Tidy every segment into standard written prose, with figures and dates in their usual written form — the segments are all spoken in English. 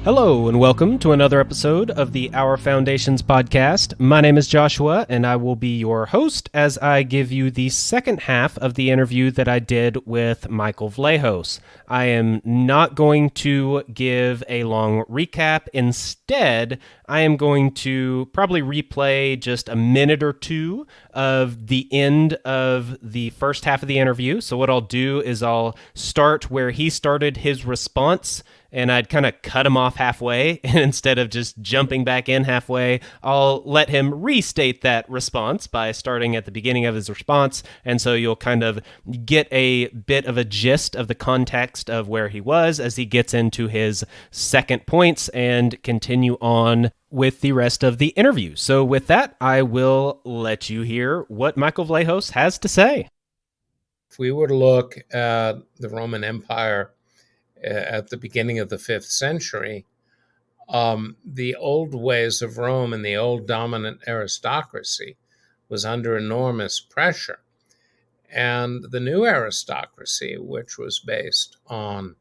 Hello, and welcome to another episode of the Our Foundations podcast. My name is Joshua, and I will be your host as I give you the second half of the interview that I did with Michael Vlahos. I am not going to give a long recap. Instead, I am going to probably replay just a minute or two of the end of the first half of the interview. So what I'll do is I'll start where he started his response, and I'd kind of cut him off halfway, and instead of just jumping back in halfway, I'll let him restate that response by starting at the beginning of his response, and so you'll kind of get a bit of a gist of the context of where he was as he gets into his second points and continue on with the rest of the interview. So with that, I will let you hear what Michael Vlahos has to say. If we were to look at the Roman Empire at the beginning of the 5th century, the old ways of Rome and the old dominant aristocracy was under enormous pressure. And the new aristocracy, which was based on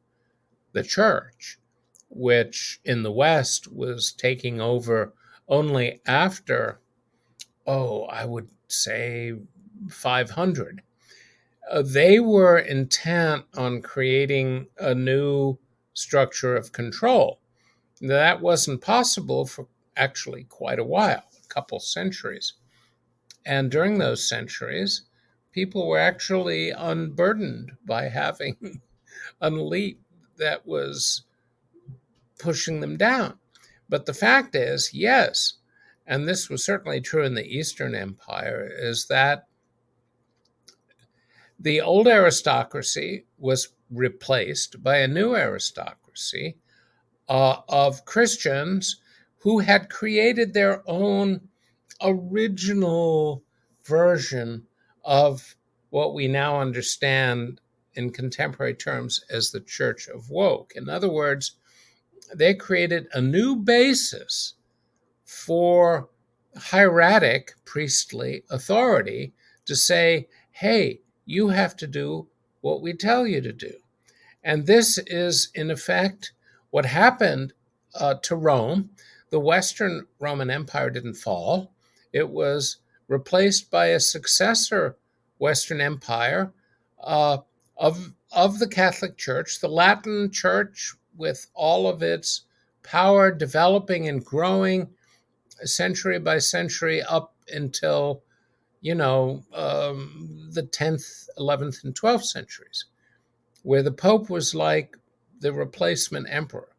the church, which in the West was taking over only after, I would say 500. They were intent on creating a new structure of control. That wasn't possible for actually quite a while, a couple centuries. And during those centuries, people were actually unburdened by having an elite that was pushing them down. But the fact is, yes, and this was certainly true in the Eastern Empire, is that the old aristocracy was replaced by a new aristocracy of Christians who had created their own original version of what we now understand in contemporary terms as the Church of Woke. In other words, they created a new basis for hieratic priestly authority to say, hey, you have to do what we tell you to do. And this is, in effect, what happened to Rome. The Western Roman Empire didn't fall. It was replaced by a successor Western Empire of the Catholic Church, the Latin Church, with all of its power developing and growing century by century up until the 10th, 11th, and 12th centuries, where the Pope was like the replacement emperor.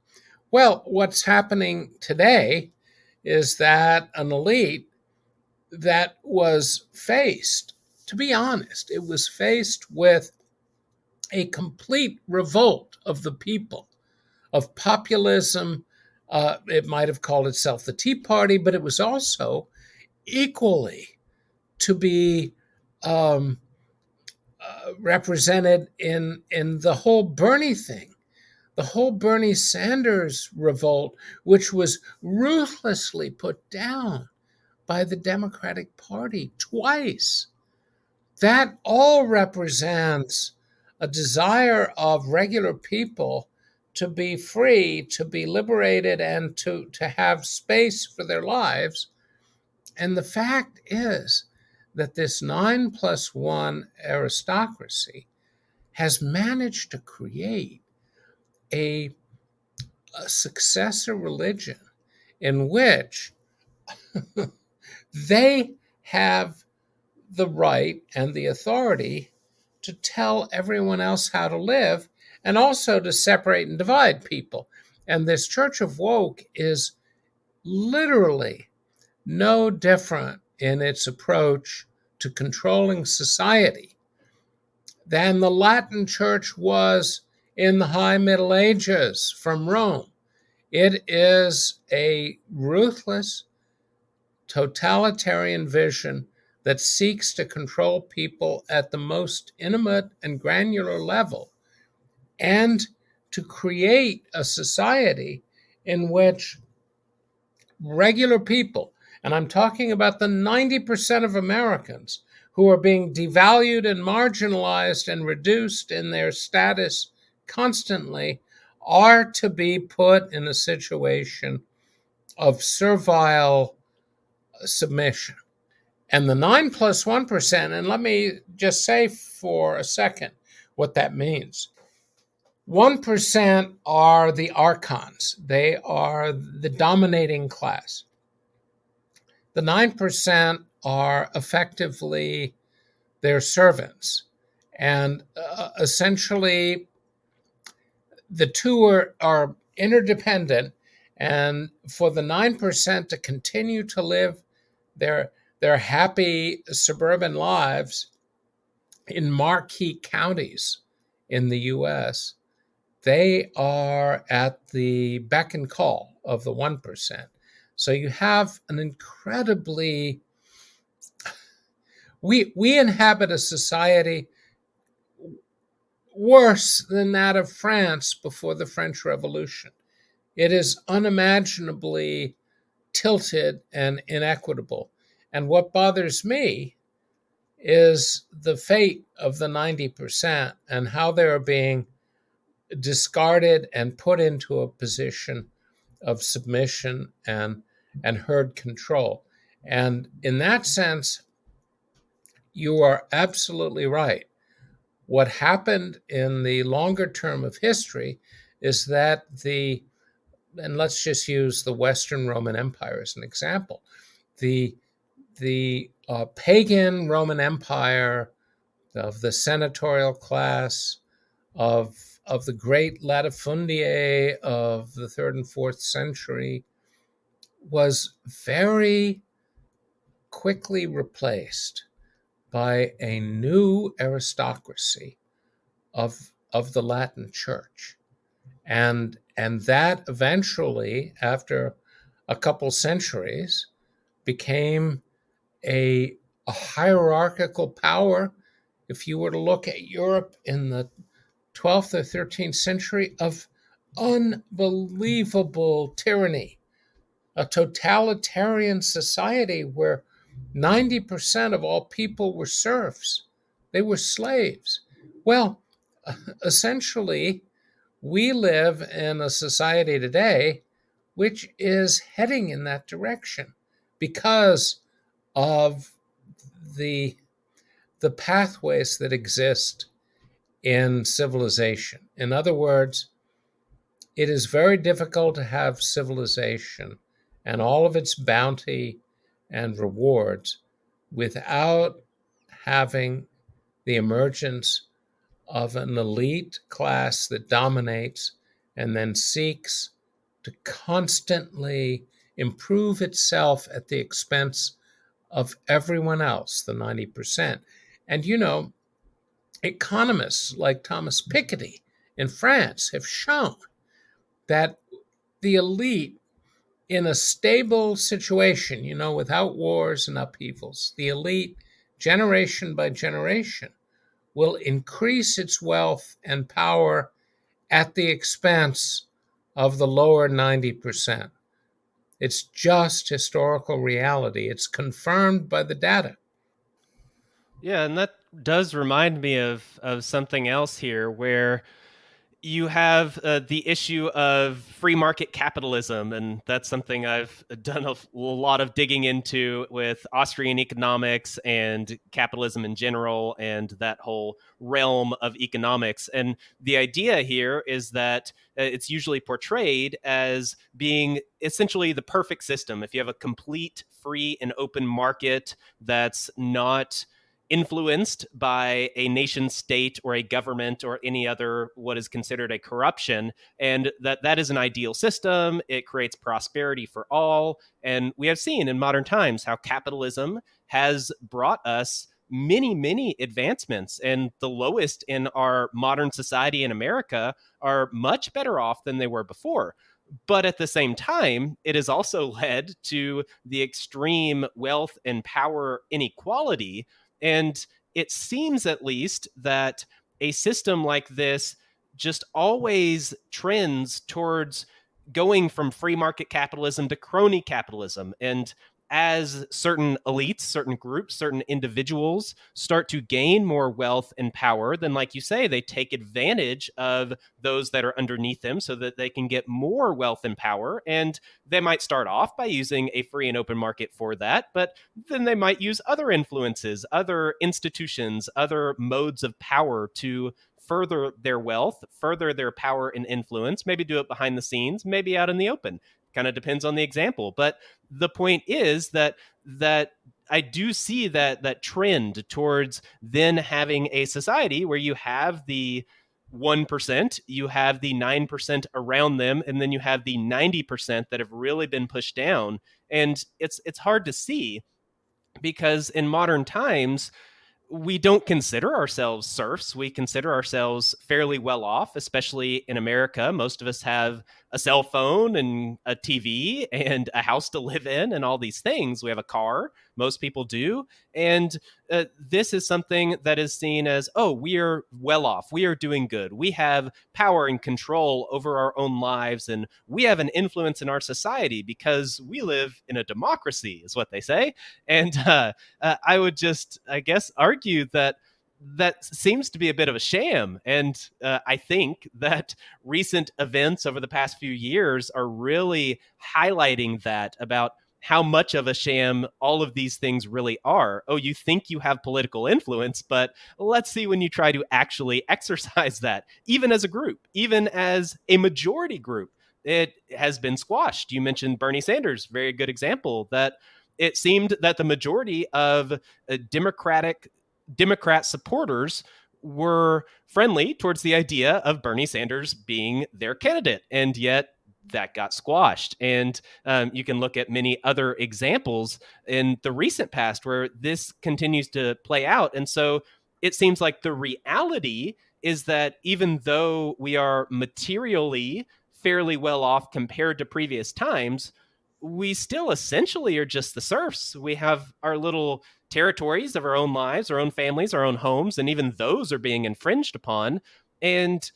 Well, what's happening today is that an elite that was faced, to be honest, it was faced with a complete revolt of the people, of populism. It might have called itself the Tea Party, but it was also equally to be represented in the whole Bernie thing, the whole Bernie Sanders revolt, which was ruthlessly put down by the Democratic Party twice. That all represents a desire of regular people to be free, to be liberated, and to have space for their lives. And the fact is that this 9+1 aristocracy has managed to create a successor religion in which they have the right and the authority to tell everyone else how to live, and also to separate and divide people. And this Church of Woke is literally no different in its approach to controlling society than the Latin Church was in the High Middle Ages from Rome. It is a ruthless, totalitarian vision that seeks to control people at the most intimate and granular level, and to create a society in which regular people, and I'm talking about the 90% of Americans who are being devalued and marginalized and reduced in their status constantly, are to be put in a situation of servile submission. And the 9 plus 1%, and let me just say for a second what that means. 1% are the archons, they are the dominating class. The 9% are effectively their servants. And essentially, the two are interdependent. And for the 9% to continue to live their happy suburban lives in marquee counties in the US, they are at the beck and call of the 1%. So you have an incredibly, we inhabit a society worse than that of France before the French Revolution. It is unimaginably tilted and inequitable. And what bothers me is the fate of the 90% and how they're being discarded and put into a position of submission and herd control. And in that sense, you are absolutely right. What happened in the longer term of history is that and let's just use the Western Roman Empire as an example, the pagan Roman Empire of the senatorial class, of the great latifundiae of the 3rd and 4th century, was very quickly replaced by a new aristocracy of the Latin Church. And that eventually, after a couple centuries, became a hierarchical power. If you were to look at Europe in the 12th or 13th century, of unbelievable tyranny, a totalitarian society where 90% of all people were serfs. They were slaves. Well, essentially, we live in a society today which is heading in that direction because of the pathways that exist in civilization. In other words, it is very difficult to have civilization and all of its bounty and rewards without having the emergence of an elite class that dominates and then seeks to constantly improve itself at the expense of everyone else, the 90%. And economists like Thomas Piketty in France have shown that the elite, in a stable situation, without wars and upheavals, the elite, generation by generation, will increase its wealth and power at the expense of the lower 90%. It's just historical reality. It's confirmed by the data. Yeah, and that does remind me of something else here, where you have the issue of free market capitalism, and that's something I've done a lot of digging into with Austrian economics and capitalism in general, and that whole realm of economics. And the idea here is that it's usually portrayed as being essentially the perfect system. If you have a complete free and open market that's not influenced by a nation state or a government or any other what is considered a corruption, and that is an ideal system. It creates prosperity for all. And we have seen in modern times how capitalism has brought us many advancements, and the lowest in our modern society in America are much better off than they were before. But at the same time, it has also led to the extreme wealth and power inequality. And it seems, at least, that a system like this just always trends towards going from free market capitalism to crony capitalism. And as certain elites, certain groups, certain individuals start to gain more wealth and power, then, like you say, they take advantage of those that are underneath them so that they can get more wealth and power. And they might start off by using a free and open market for that, but then they might use other influences, other institutions, other modes of power to further their wealth, further their power and influence, maybe do it behind the scenes, maybe out in the open. Kind of depends on the example. But the point is that I do see that trend towards then having a society where you have the 1%, you have the 9% around them, and then you have the 90% that have really been pushed down. And it's hard to see because in modern times, we don't consider ourselves serfs. We consider ourselves fairly well off, especially in America. Most of us have a cell phone and a TV and a house to live in and all these things. We have a car. Most people do. And this is something that is seen as, oh, we are well off. We are doing good. We have power and control over our own lives. And we have an influence in our society because we live in a democracy, is what they say. And I would just, I guess, argue that that seems to be a bit of a sham. And I think that recent events over the past few years are really highlighting that about how much of a sham all of these things really are. Oh, you think you have political influence, but let's see when you try to actually exercise that, even as a group, even as a majority group, it has been squashed. You mentioned Bernie Sanders, very good example, that it seemed that the majority of Democrat supporters were friendly towards the idea of Bernie Sanders being their candidate, and yet that got squashed. And you can look at many other examples in the recent past where this continues to play out. And so it seems like the reality is that even though we are materially fairly well off compared to previous times, we still essentially are just the serfs. We have our little territories of our own lives, our own families, our own homes, and even those are being infringed upon. And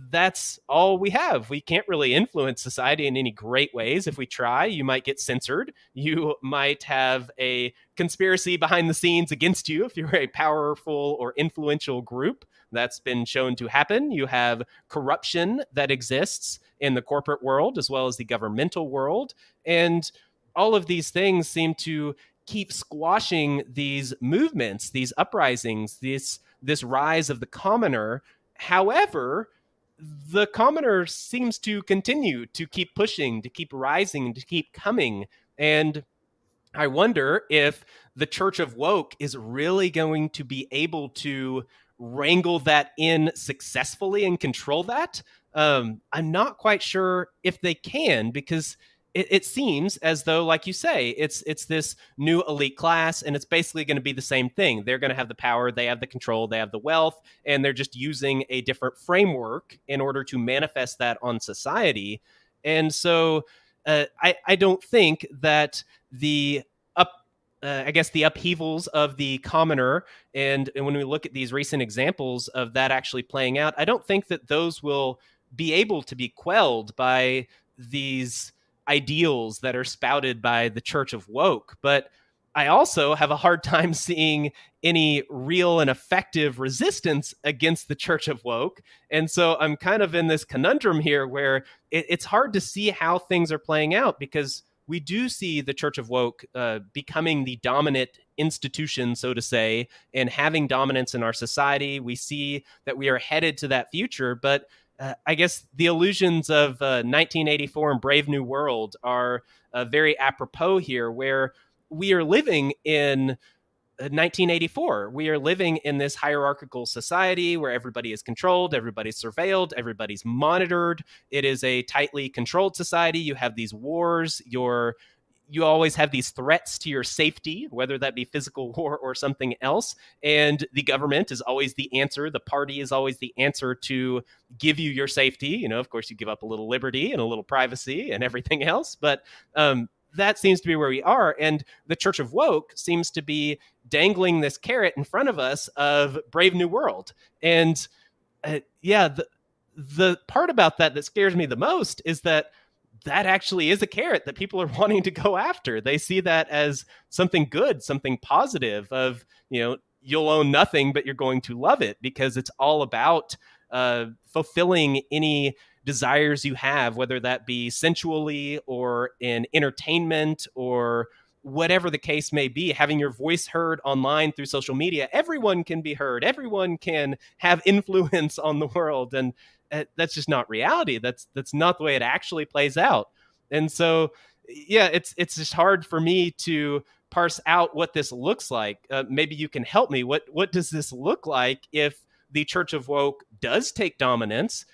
that's all we have. We can't really influence society in any great ways. If we try, you might get censored. You might have a conspiracy behind the scenes against you if you're a powerful or influential group. That's been shown to happen. You have corruption that exists in the corporate world as well as the governmental world. And all of these things seem to keep squashing these movements, these uprisings, this rise of the commoner. However, the commoner seems to continue to keep pushing, to keep rising, to keep coming. And I wonder if the Church of Woke is really going to be able to wrangle that in successfully and control that. I'm not quite sure if they can, because it seems as though, like you say, it's this new elite class, and it's basically going to be the same thing. They're going to have the power, they have the control, they have the wealth, and they're just using a different framework in order to manifest that on society. And so I don't think that the I guess the upheavals of the commoner, and when we look at these recent examples of that actually playing out, I don't think that those will be able to be quelled by these ideals that are spouted by the Church of Woke. But I also have a hard time seeing any real and effective resistance against the Church of Woke. And so I'm kind of in this conundrum here where it's hard to see how things are playing out, because we do see the Church of Woke becoming the dominant institution, so to say, and having dominance in our society. We see that we are headed to that future, but I guess the illusions of 1984 and Brave New World are very apropos here, where we are living in 1984. We are living in this hierarchical society where everybody is controlled, everybody's surveilled, everybody's monitored. It is a tightly controlled society. You have these wars. You always have these threats to your safety, whether that be physical war or something else. And the government is always the answer. The party is always the answer to give you your safety. You know, of course, you give up a little liberty and a little privacy and everything else. But that seems to be where we are. And the Church of Woke seems to be dangling this carrot in front of us of Brave New World. And the part about that scares me the most is that that actually is a carrot that people are wanting to go after. They see that as something good, something positive of, you'll own nothing, but you're going to love it because it's all about fulfilling any desires you have, whether that be sensually or in entertainment or whatever the case may be, having your voice heard online through social media. Everyone can be heard. Everyone can have influence on the world. And that's just not reality. That's not the way it actually plays out. And so, yeah, it's just hard for me to parse out what this looks like. Maybe you can help me. What does this look like if the Church of Woke does take dominance?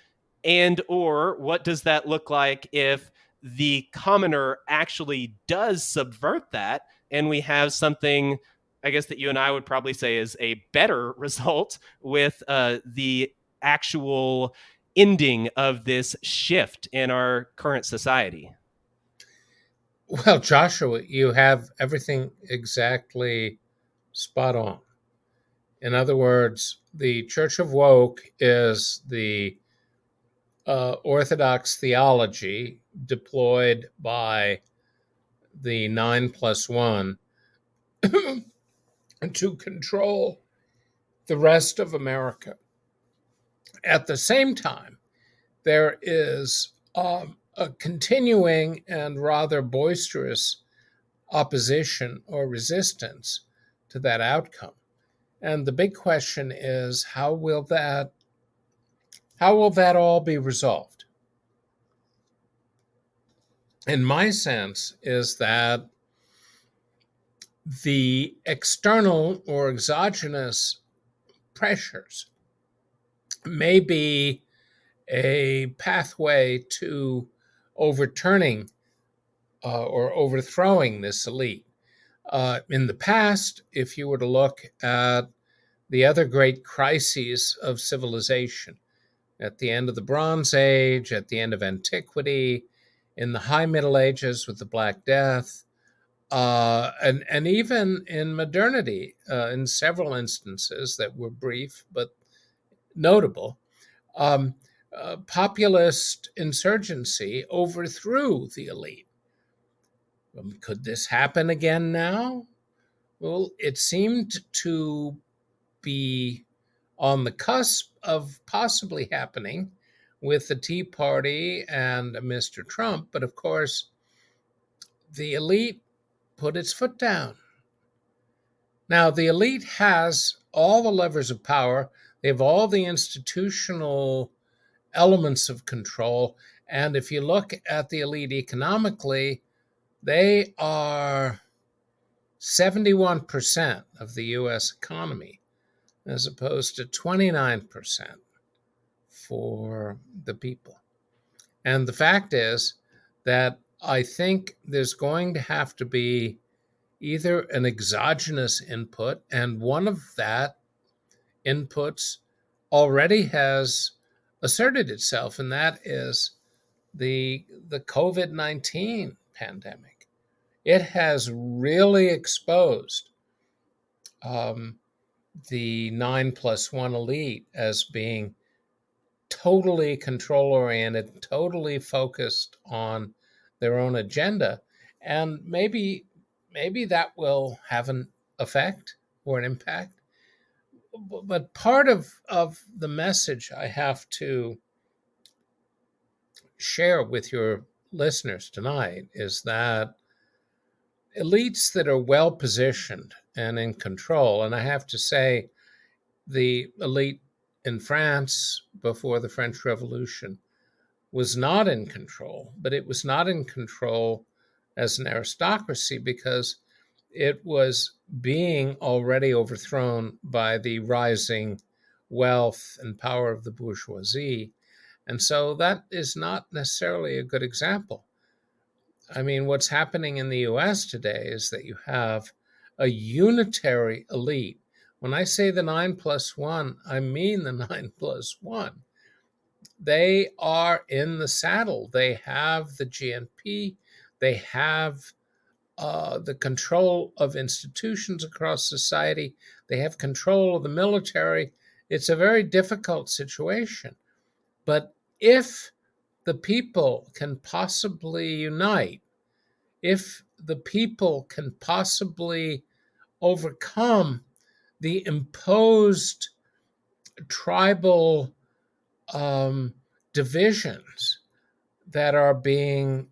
And or what does that look like if the commoner actually does subvert that and we have something, I guess, that you and I would probably say is a better result with the actual ending of this shift in our current society? Well, Joshua, you have everything exactly spot on. In other words, the Church of Woke is the orthodox theology deployed by the 9+1 to control the rest of America. At the same time, there is a continuing and rather boisterous opposition or resistance to that outcome. And the big question is, how will that all be resolved? And my sense is that the external or exogenous pressures may be a pathway to overturning or overthrowing this elite. In the past, if you were to look at the other great crises of civilization, at the end of the Bronze Age, at the end of antiquity, in the High Middle Ages with the Black Death, and even in modernity, in several instances that were brief but notable, populist insurgency overthrew the elite. Could this happen again now? Well, it seemed to be on the cusp of possibly happening with the Tea Party and Mr. Trump, but of course, the elite put its foot down. Now, the elite has all the levers of power. They have all the institutional elements of control. And if you look at the elite economically, they are 71% of the U.S. economy, as opposed to 29% for the people. And the fact is that I think there's going to have to be either an exogenous input, and one of that inputs already has asserted itself, and that is the COVID-19 pandemic. It has really exposed the 9+1 elite as being totally control-oriented, totally focused on their own agenda. And maybe that will have an effect or an impact. But part of the message I have to share with your listeners tonight is that elites that are well positioned and in control, and I have to say the elite in France before the French Revolution was not in control, but it was not in control as an aristocracy because it was being already overthrown by the rising wealth and power of the bourgeoisie. And so that is not necessarily a good example. I mean, what's happening in the US today is that you have a unitary elite. When I say the 9+1, I mean the 9+1. They are in the saddle. They have the GNP. They have the control of institutions across society. They have control of the military. It's a very difficult situation. But if the people can possibly unite, if the people can possibly overcome the imposed tribal divisions that are being,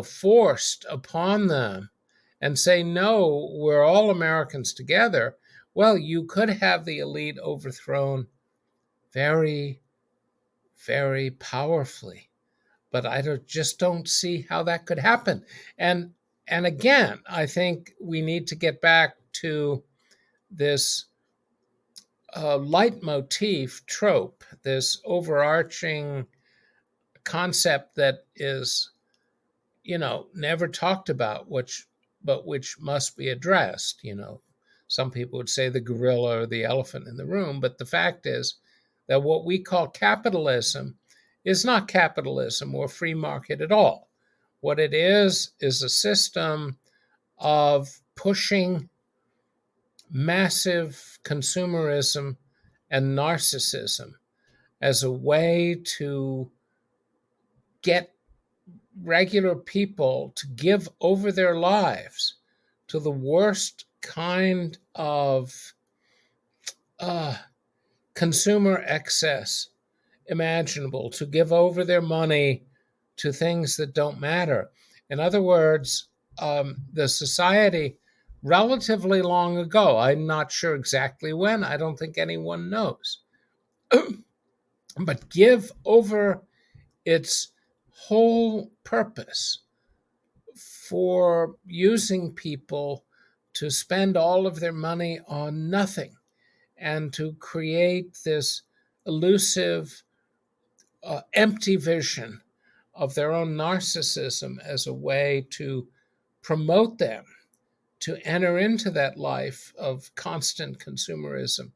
forced upon them, and say, no, we're all Americans together, well, you could have the elite overthrown very, very powerfully. But I just don't see how that could happen. And again, I think we need to get back to this leitmotif trope, this overarching concept that is, never talked about, but which must be addressed. Some people would say the gorilla or the elephant in the room, but the fact is that what we call capitalism is not capitalism or free market at all. What it is a system of pushing massive consumerism and narcissism as a way to get regular people to give over their lives to the worst kind of consumer excess imaginable, to give over their money to things that don't matter. In other words, the society relatively long ago, I'm not sure exactly when, I don't think anyone knows, but give over its whole purpose for using people to spend all of their money on nothing and to create this elusive, empty vision of their own narcissism as a way to promote them to enter into that life of constant consumerism.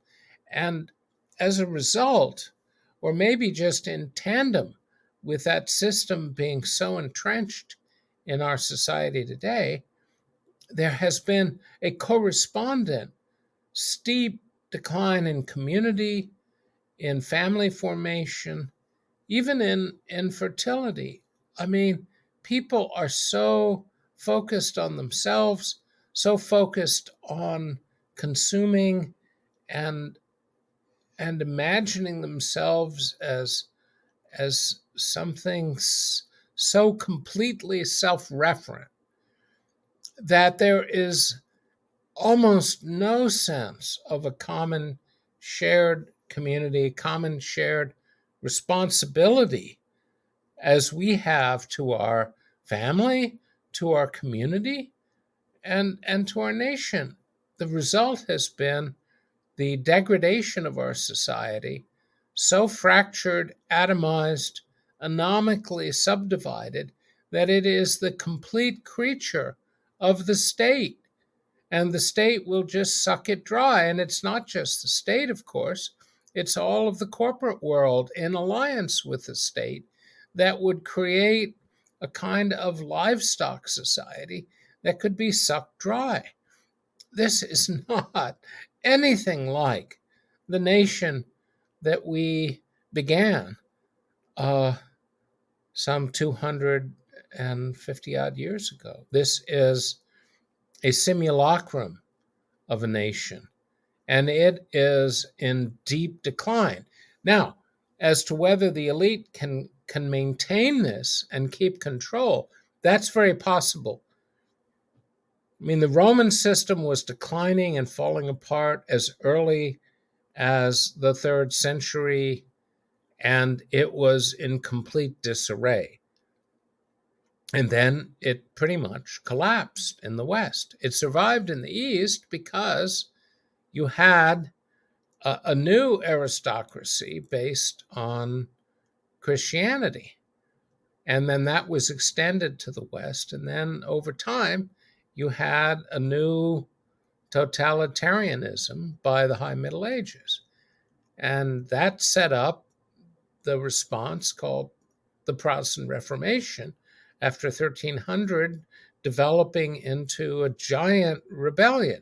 And as a result, or maybe just in tandem with that system being so entrenched in our society today, there has been a correspondent steep decline in community, in family formation, even in fertility. I mean, people are so focused on themselves, so focused on consuming and imagining themselves as something so completely self-referent that there is almost no sense of a common shared community, common shared responsibility as we have to our family, to our community, and to our nation. The result has been the degradation of our society, so fractured, atomized, anomically subdivided, that it is the complete creature of the state. And the state will just suck it dry. And it's not just the state, of course, it's all of the corporate world in alliance with the state that would create a kind of livestock society that could be sucked dry. This is not anything like the nation that we began some 250 odd years ago. This is a simulacrum of a nation, and it is in deep decline. Now, as to whether the elite can maintain this and keep control, that's very possible. I mean, the Roman system was declining and falling apart as early as the 3rd century, and it was in complete disarray. And then it pretty much collapsed in the West. It survived in the East because you had a new aristocracy based on Christianity. And then that was extended to the West. And then over time, you had a new totalitarianism by the High Middle Ages. And that set up the response called the Protestant Reformation after 1300, developing into a giant rebellion.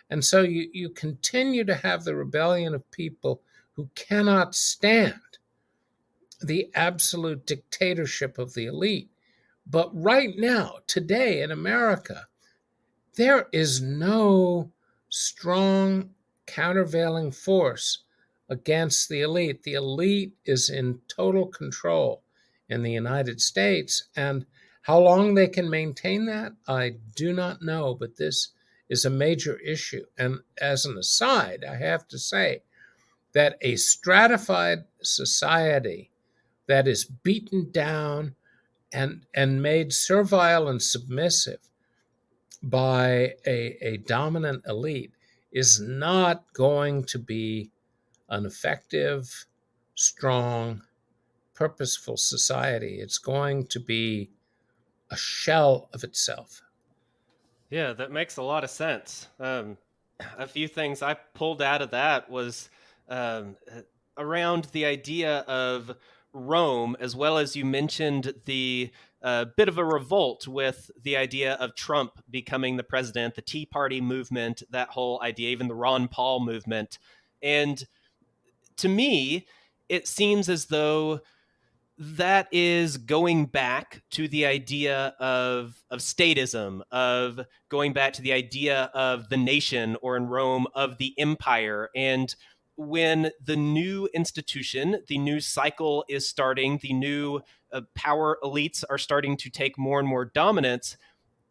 And so you continue to have the rebellion of people who cannot stand the absolute dictatorship of the elite. But right now, today in America, there is no strong countervailing force against the elite. The elite is in total control in the United States. And how long they can maintain that, I do not know. But this is a major issue. And as an aside, I have to say that a stratified society that is beaten down and made servile and submissive by a dominant elite is not going to be an effective, strong, purposeful society. It's going to be a shell of itself. Yeah, that makes a lot of sense. A few things I pulled out of that was um, around the idea of Rome, as well as you mentioned the bit of a revolt with the idea of Trump becoming the president, the Tea Party movement, that whole idea, even the Ron Paul movement. And to me, it seems as though that is going back to the idea of statism, of going back to the idea of the nation, or in Rome, of the empire. And when the new institution, the new cycle is starting, the new power elites are starting to take more and more dominance,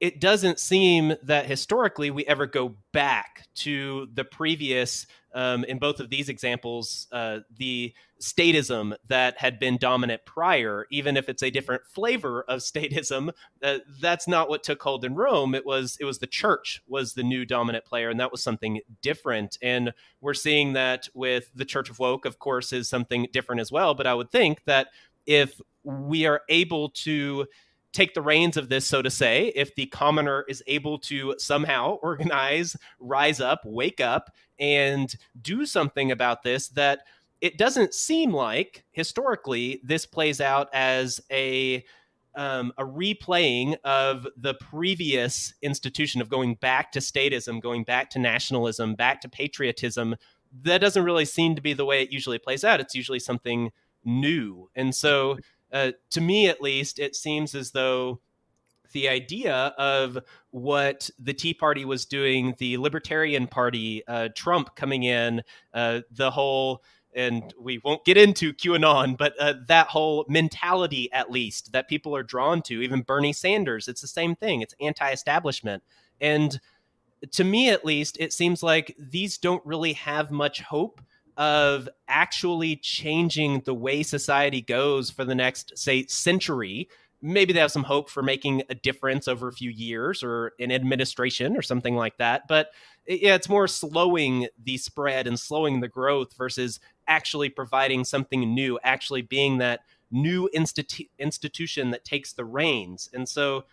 it doesn't seem that historically we ever go back to the previous, in both of these examples, the statism that had been dominant prior, even if it's a different flavor of statism. That's not what took hold in Rome. It was the church was the new dominant player, and that was something different. And we're seeing that with the Church of Woke, of course, is something different as well. But I would think that if we are able to take the reins of this, so to say, if the commoner is able to somehow organize, rise up, wake up, and do something about this, that it doesn't seem like historically this plays out as a replaying of the previous institution of going back to statism, going back to nationalism, back to patriotism. That doesn't really seem to be the way it usually plays out. It's usually something new. And so to me, at least, it seems as though the idea of what the Tea Party was doing, the Libertarian Party, Trump coming in, the whole, and we won't get into QAnon, but that whole mentality, at least, that people are drawn to, even Bernie Sanders, it's the same thing. It's anti-establishment. And to me, at least, it seems like these don't really have much hope of actually changing the way society goes for the next, say, century. Maybe they have some hope for making a difference over a few years or in administration or something like that. But yeah, it's more slowing the spread and slowing the growth versus actually providing something new, actually being that new institution that takes the reins. And so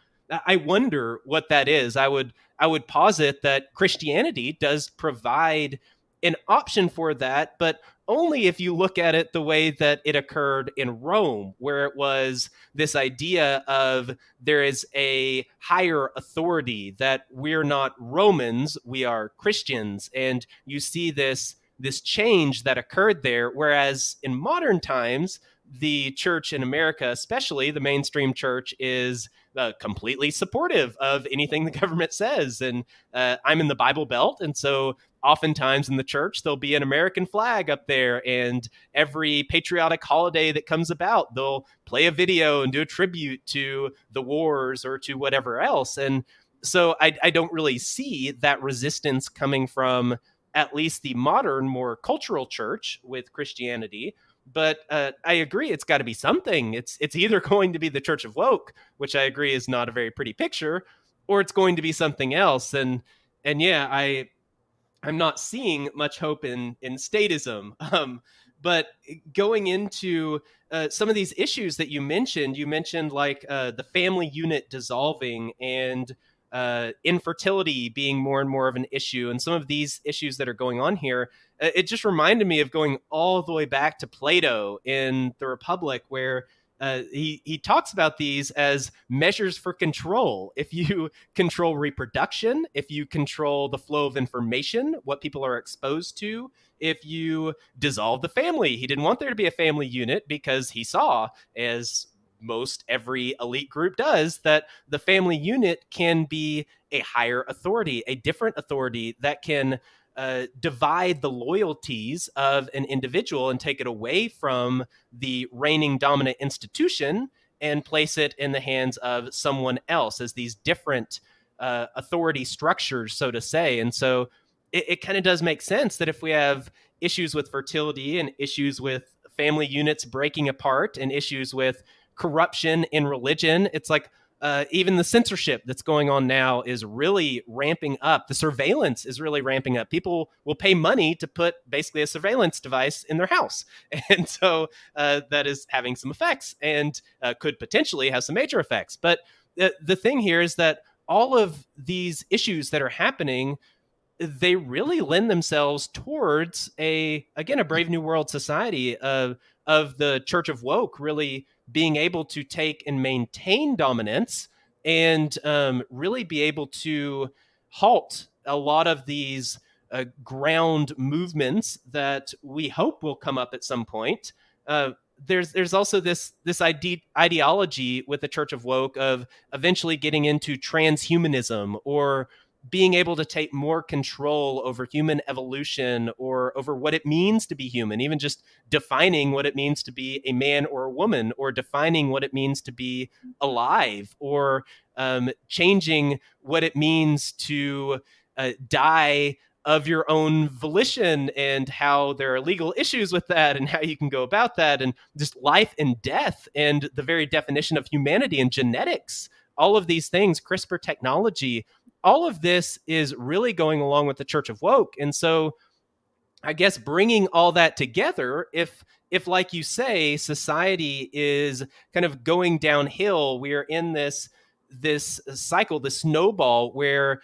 I wonder what that is. I would posit that Christianity does provide an option for that, but only if you look at it the way that it occurred in Rome, where it was this idea of there is a higher authority, that we're not Romans, we are Christians. And you see this change that occurred there. Whereas in modern times, the church in America, especially the mainstream church, is completely supportive of anything the government says. And I'm in the Bible Belt, and so oftentimes in the church there'll be an American flag up there, and every patriotic holiday that comes about, they'll play a video and do a tribute to the wars or to whatever else. And so I don't really see that resistance coming from at least the modern, more cultural church with Christianity. But I agree, it's got to be something. It's either going to be the Church of Woke, which I agree is not a very pretty picture, or it's going to be something else. And yeah, I'm not seeing much hope in statism. But going into some of these issues that you mentioned like the family unit dissolving, and infertility being more and more of an issue, and some of these issues that are going on here. It just reminded me of going all the way back to Plato in the Republic, where he talks about these as measures for control. If you control reproduction, if you control the flow of information, what people are exposed to, if you dissolve the family. He didn't want there to be a family unit because he saw, as most every elite group does, that the family unit can be a higher authority, a different authority that can divide the loyalties of an individual and take it away from the reigning dominant institution and place it in the hands of someone else as these different authority structures, so to say. And so it kind of does make sense that if we have issues with fertility and issues with family units breaking apart and issues with corruption in religion, it's like even the censorship that's going on now is really ramping up. The surveillance is really ramping up. People will pay money to put basically a surveillance device in their house. And so that is having some effects and could potentially have some major effects. But the thing here is that all of these issues that are happening, they really lend themselves towards a Brave New World society of the Church of Woke really being able to take and maintain dominance and really be able to halt a lot of these ground movements that we hope will come up at some point. There's also this ideology with the Church of Woke of eventually getting into transhumanism or being able to take more control over human evolution or over what it means to be human, even just defining what it means to be a man or a woman, or defining what it means to be alive, or changing what it means to die of your own volition, and how there are legal issues with that and how you can go about that, and just life and death and the very definition of humanity and genetics. All of these things, CRISPR technology, all of this is really going along with the Church of Woke. And so I guess bringing all that together, if like you say, society is kind of going downhill, we are in this cycle, this snowball, where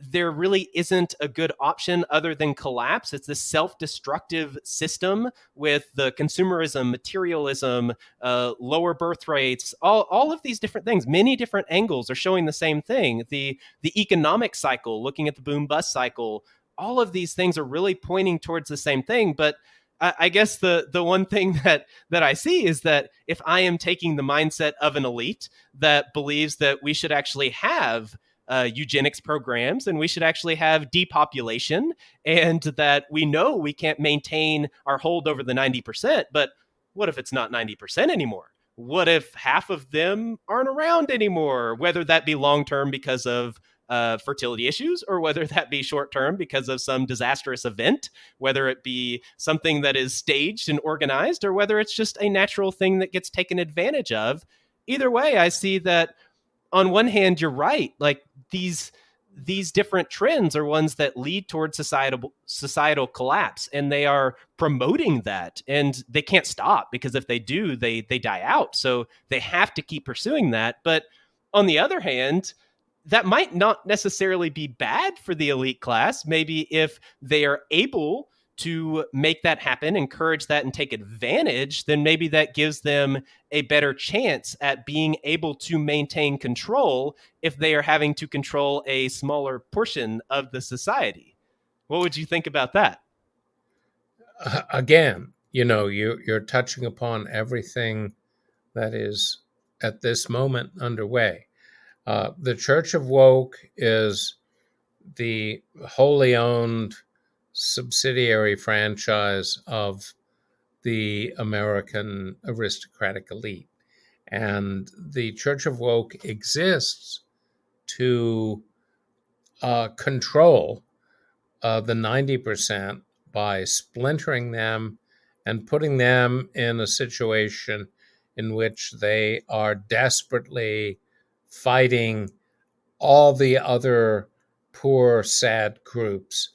there really isn't a good option other than collapse. It's this self-destructive system with the consumerism, materialism, lower birth rates, all of these different things. Many different angles are showing the same thing. The economic cycle, looking at the boom bust cycle, all of these things are really pointing towards the same thing. But I guess the one thing that I see is that if I am taking the mindset of an elite that believes that we should actually have eugenics programs and we should actually have depopulation, and that we know we can't maintain our hold over the 90%, but what if it's not 90% anymore? What if half of them aren't around anymore, whether that be long-term because of fertility issues, or whether that be short term because of some disastrous event, whether it be something that is staged and organized, or whether it's just a natural thing that gets taken advantage of. Either way, I see that on one hand, you're right. Like these different trends are ones that lead towards societal collapse, and they are promoting that, and they can't stop, because if they do, they die out. So they have to keep pursuing that. But on the other hand, that might not necessarily be bad for the elite class. Maybe if they are able to make that happen, encourage that, and take advantage, then maybe that gives them a better chance at being able to maintain control if they are having to control a smaller portion of the society. What would you think about that? Again, you're touching upon everything that is at this moment underway. The Church of Woke is the wholly owned subsidiary franchise of the American aristocratic elite. And the Church of Woke exists to control the 90% by splintering them and putting them in a situation in which they are desperately fighting all the other poor, sad groups.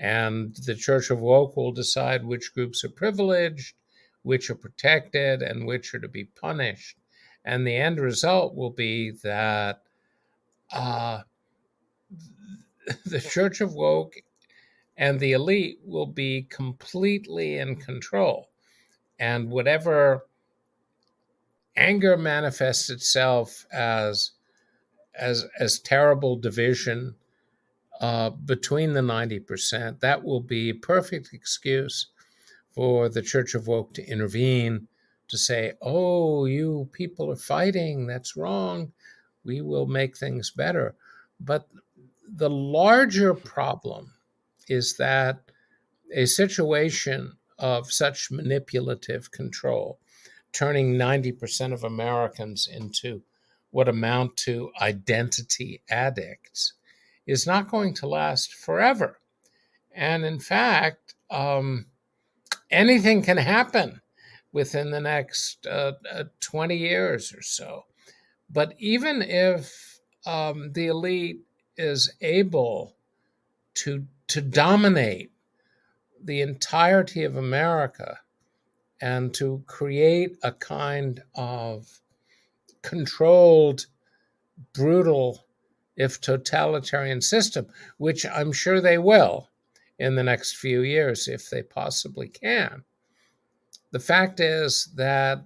And the Church of Woke will decide which groups are privileged, which are protected, and which are to be punished. And the end result will be that the Church of Woke and the elite will be completely in control. And whatever anger manifests itself as terrible division between the 90%, that will be a perfect excuse for the Church of Woke to intervene, to say, oh, you people are fighting, that's wrong, we will make things better. But the larger problem is that a situation of such manipulative control, turning 90% of Americans into what amount to identity addicts, is not going to last forever. And in fact, anything can happen within the next 20 years or so. But even if the elite is able to dominate the entirety of America and to create a kind of controlled, brutal, if totalitarian system, which I'm sure they will in the next few years if they possibly can. The fact is that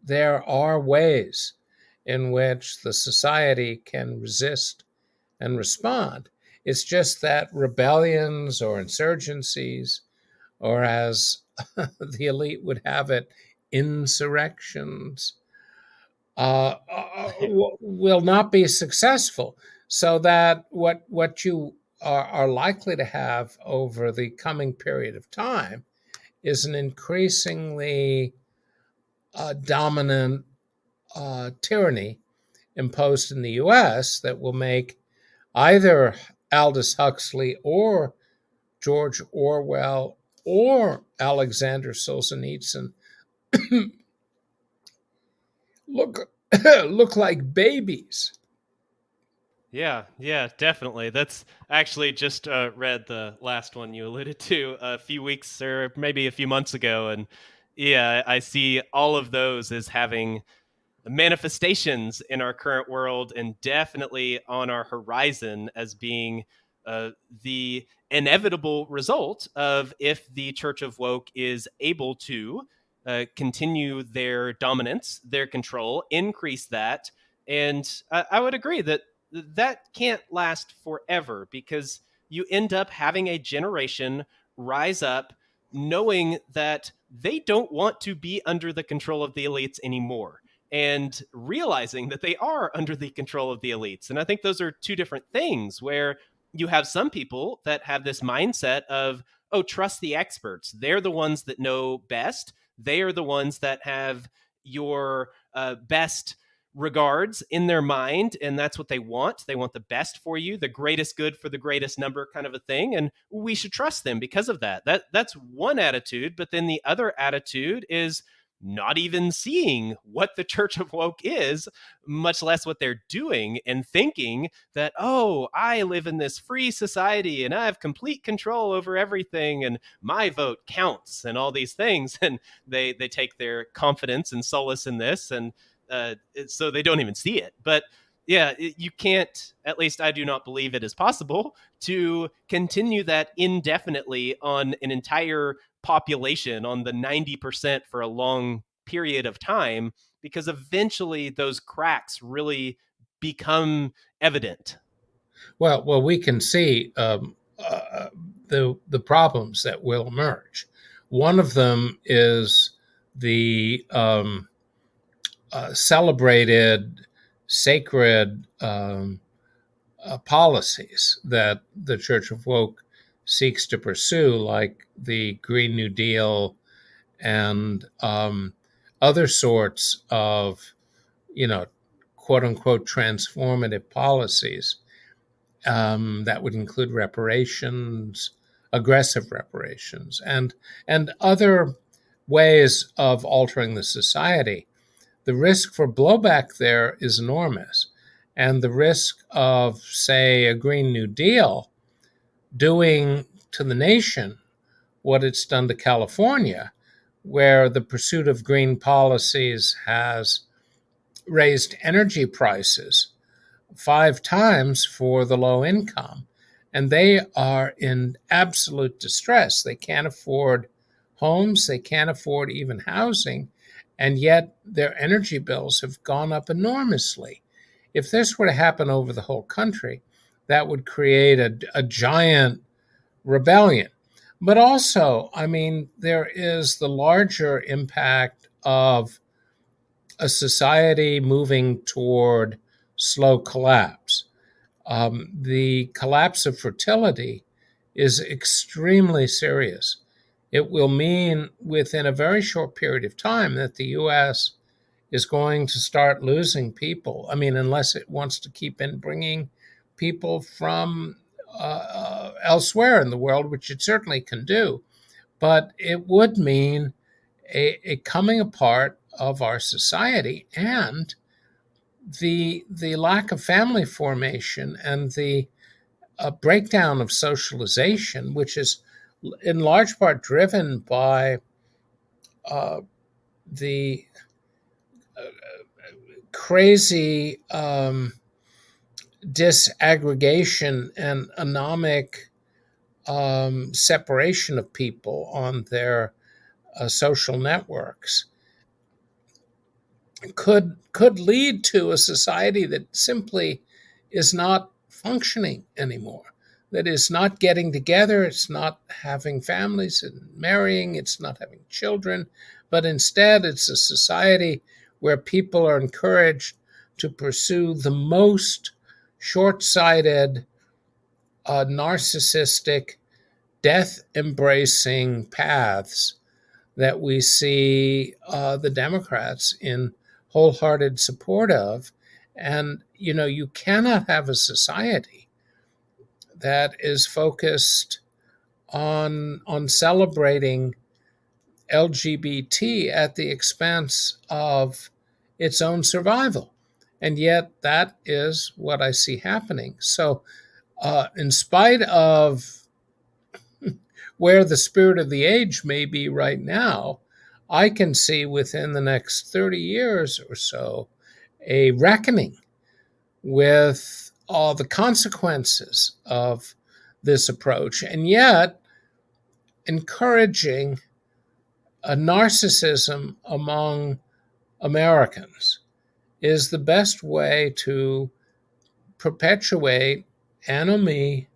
there are ways in which the society can resist and respond. It's just that rebellions or insurgencies, or as the elite would have it, insurrections, will not be successful. So that what you are likely to have over the coming period of time is an increasingly dominant tyranny imposed in the US that will make either Aldous Huxley or George Orwell or Alexander Solzhenitsyn look like babies. Yeah, definitely. That's actually just read the last one you alluded to a few weeks or maybe a few months ago. And yeah, I see all of those as having manifestations in our current world and definitely on our horizon as being the inevitable result of if the Church of Woke is able to continue their dominance, their control, increase that. And I would agree that that can't last forever because you end up having a generation rise up knowing that they don't want to be under the control of the elites anymore and realizing that they are under the control of the elites. And I think those are two different things where you have some people that have this mindset of, oh, trust the experts. They're the ones that know best. They are the ones that have your best regards in their mind, and that's what they want. They want the best for you, the greatest good for the greatest number kind of a thing, and we should trust them because of that. That's one attitude, but then the other attitude is not even seeing what the Church of Woke is, much less what they're doing, and thinking that, oh, I live in this free society and I have complete control over everything and my vote counts and all these things. And they take their confidence and solace in this, and so they don't even see it. But yeah, you can't, at least I do not believe it is possible to continue that indefinitely on an entire population, on the 90% for a long period of time, because eventually those cracks really become evident. Well, we can see the problems that will emerge. One of them is the celebrated sacred policies that the Church of Woke seeks to pursue, like the Green New Deal and other sorts of, quote unquote, transformative policies that would include reparations, aggressive reparations, and other ways of altering the society. The risk for blowback there is enormous. And the risk of, say, a Green New Deal doing to the nation what it's done to California, where the pursuit of green policies has raised energy prices 5 times for the low income. And they are in absolute distress. They can't afford homes, they can't afford even housing. and yet their energy bills have gone up enormously. If this were to happen over the whole country, that would create a giant rebellion. But also, I mean, there is the larger impact of a society moving toward slow collapse. The collapse of fertility is extremely serious. It will mean within a very short period of time that the U.S. is going to start losing people. I mean, unless it wants to keep in bringing people from elsewhere in the world, which it certainly can do. But it would mean a coming apart of our society, and the lack of family formation and the breakdown of socialization, which is in large part driven by the crazy disaggregation and anomic separation of people on their social networks, could lead to a society that simply is not functioning anymore, that is not getting together, it's not having families and marrying, it's not having children, but instead it's a society where people are encouraged to pursue the most short-sighted, narcissistic, death-embracing paths that we see the Democrats in wholehearted support of. And, you know, you cannot have a society that is focused on celebrating LGBT at the expense of its own survival. And yet that is what I see happening. So in spite of where the spirit of the age may be right now, I can see within the next 30 years or so a reckoning with all the consequences of this approach, and yet encouraging a narcissism among Americans is the best way to perpetuate anomie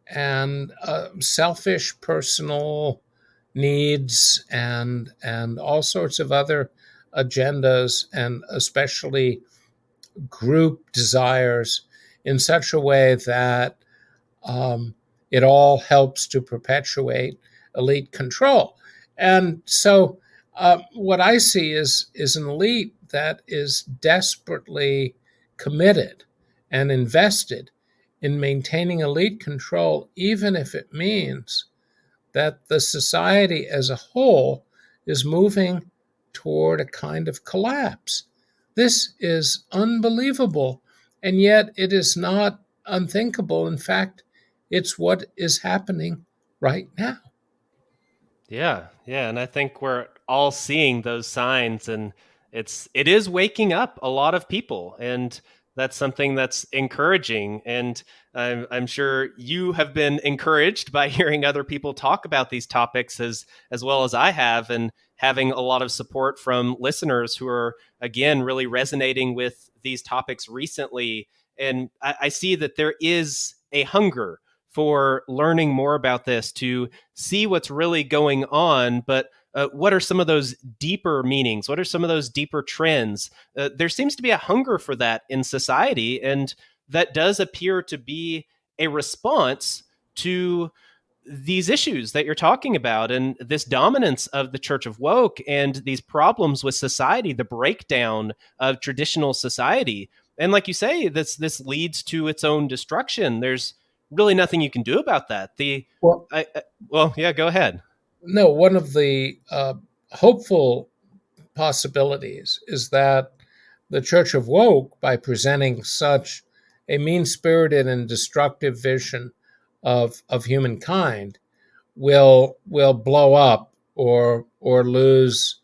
and selfish personal needs and all sorts of other agendas, and especially group desires, in such a way that it all helps to perpetuate elite control. And so what I see is an elite that is desperately committed and invested in maintaining elite control, even if it means that the society as a whole is moving toward a kind of collapse. This is unbelievable, and yet it is not unthinkable. In fact, it's what is happening right now. Yeah, yeah, and I think we're all seeing those signs, and it is waking up a lot of people, and that's something that's encouraging. And I'm sure you have been encouraged by hearing other people talk about these topics as well as I have, and having a lot of support from listeners who are again really resonating with these topics recently. And I see that there is a hunger for learning more about this, to see what's really going on, but what are some of those deeper meanings? What are some of those deeper trends? There seems to be a hunger for that in society, and that does appear to be a response to these issues that you're talking about, and this dominance of the Church of Woke, and these problems with society, the breakdown of traditional society. And like you say, this leads to its own destruction. There's really nothing you can do about that. Well, Well, yeah, go ahead. no, one of the hopeful possibilities is that the Church of Woke, by presenting such a mean-spirited and destructive vision of humankind, will blow up or lose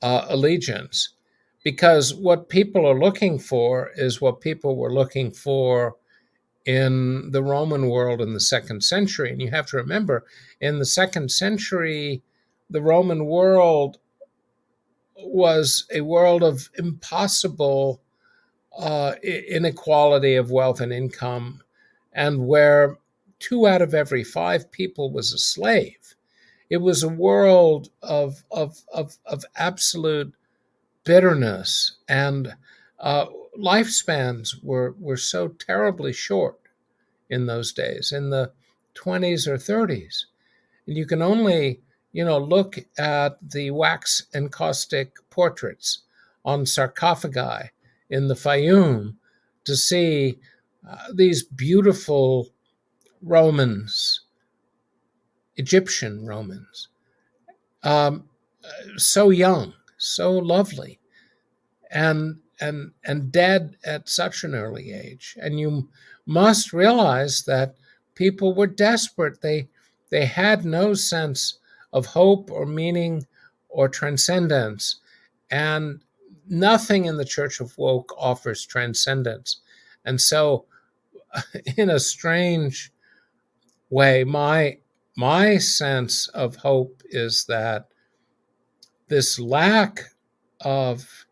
allegiance, because what people are looking for is what people were looking for in the Roman world in the second century. And you have to remember, in the second century, the Roman world was a world of impossible inequality of wealth and income, and where 2 out of every 5 people was a slave. It was a world of absolute bitterness, and lifespans were so terribly short in those days, in the 20s or 30s. And you can only, look at the wax encaustic portraits on sarcophagi in the Fayoum to see these beautiful Romans, Egyptian Romans, um, so young, so lovely, and dead at such an early age. And you must realize that people were desperate. They had no sense of hope or meaning or transcendence, and nothing in the Church of Woke offers transcendence. And so, in a strange way, my sense of hope is that this lack of